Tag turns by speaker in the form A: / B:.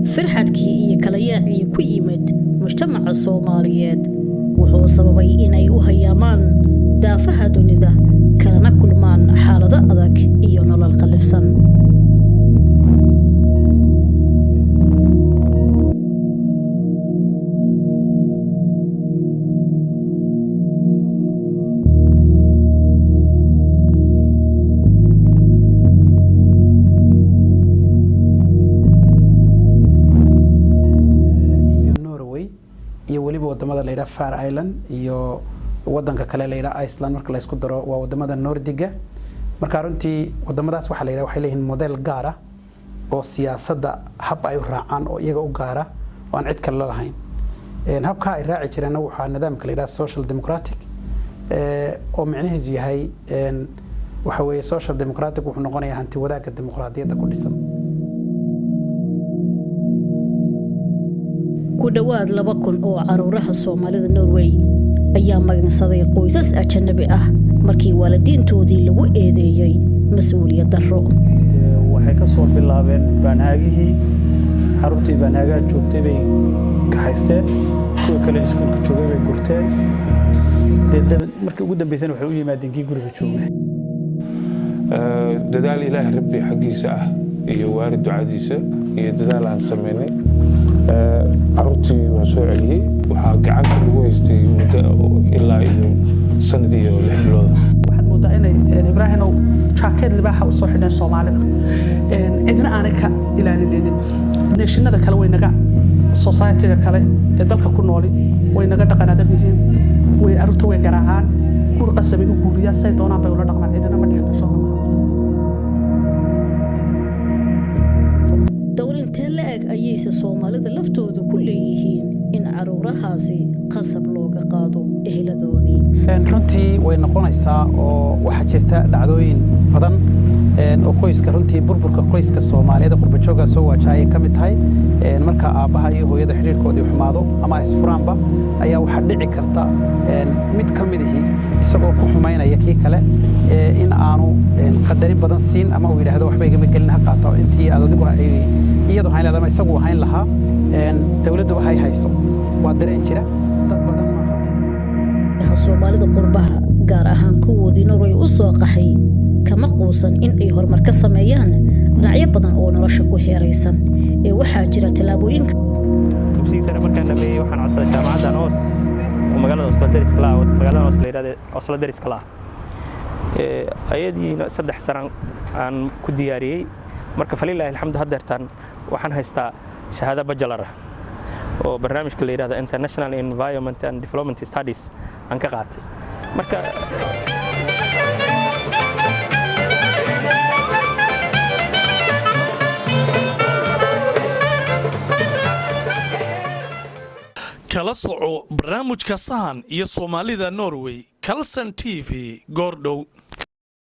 A: firxadkii iyo kala yaacii ku yimid mujtamaca Soomaaliyeed wuxuu sababay inay u hayaamaan daafaha dunida kalana kulmaan xaalado adag iyo nolol qalifsan.
B: wadamada la yiraahdo Far Island iyo wadanka kale la yiraahdo Iceland marka la isku daro waa wadamada Nordiga marka runtii wadamadaas waxa la yiraahdo waxay leeyihiin model gaar ah oo siyaasadda hab ay u raacaan oo iyaga u gaara oo aan cid kale lahayn habka ay raaci jireen waxa nidaamka la yiraahdo social democratic oo macnaheedu yahay waxa weeye social democratic wuxuu noqonayaa hanti wadaagga dimuqraadiyadda ku dhisan
A: ku dhawaad 2,000 oo caruuraha Soomaalida Norway ayaa magnasaday qoysas ajnabi ah markii waalidiintoodii lagu eedeeyay mas'uuliyad darro
C: waxay ka soo bilaabeen banaagihii carruurtii banaaga joogtay bay ka haysteen kuwa kale iskuulka joogay bay gurteen markii ugu dambeysana waxay u yimaadeen kii guriga joogay
D: dadaal ilaahay rabbi xaqiisa ah iyo waarid ducadiisa iyo dadaal aan sameynay carruurtii waa soo celiyay waxaa gacanta lagu haystay muddo ilaa iyo sanad iyo 6 bilood
E: waxaad moodaa inay Ibraahim oo jaakad libaaxa u soo xidhan Soomaalida cidna aanay ka ilaalinaynin nationada kale way naga society-ga kale ee dalka ku nool way naga dhaqan adag yihiin way arrintu way garaacaan kur qasabay u guuriyaa say doonaan bay ula dhaqmaan cidna ma dhici karto
A: dowrinta laag ayaysa Soomaalida laftooda ku leeyihiin in caruurahaasi qasab looga qaado eheladoodii
B: runtii way noqonaysaa oo waxa jirta dhacdooyin badan oo qoyska runtii burburka qoyska Soomaaliyeed qurba jooga soo wajahay kamid tahay marka aabaha iyo hooyada xiriirkoodii xumaado ama isfuraanba ayaa waxa dhici karta mid kamid ah isagoo ku xumaynaya kii kale in aanu qadarin badan siin ama uu yiraahdo waxba igama gelin ha qaato intii adigu ay iyadoo hayn lahayd isagu hayn lahaa dawladdu waxay hayso waa dareen jira dad badan
A: ma Soomaalida qurbaha gaar ahaan kuwoodii Norway u soo qaxay kama quusan in ay horumar ka sameeyaan dhinacyo badan oo nolosha ku heeraysan ee waxaa jira talaabooyinka
F: dugsiga markaan dhameeyay waxaan codsaday jaamacadda Noos oo magaalada Oslo dariska la magaalada Oslo leeyahay Oslo dariska la ayadii 3 sano aan ku diyaariyay marka faliilaahi alxamdu hadeertan waxaan haystaa shahaado bachelor oo barnaamijka la yiraahdo International Environment and Development Studies aan ka qaatay marka
G: kala soco barnaamijka sahan iyo Soomaalida Norway Kalsan TV Gordhow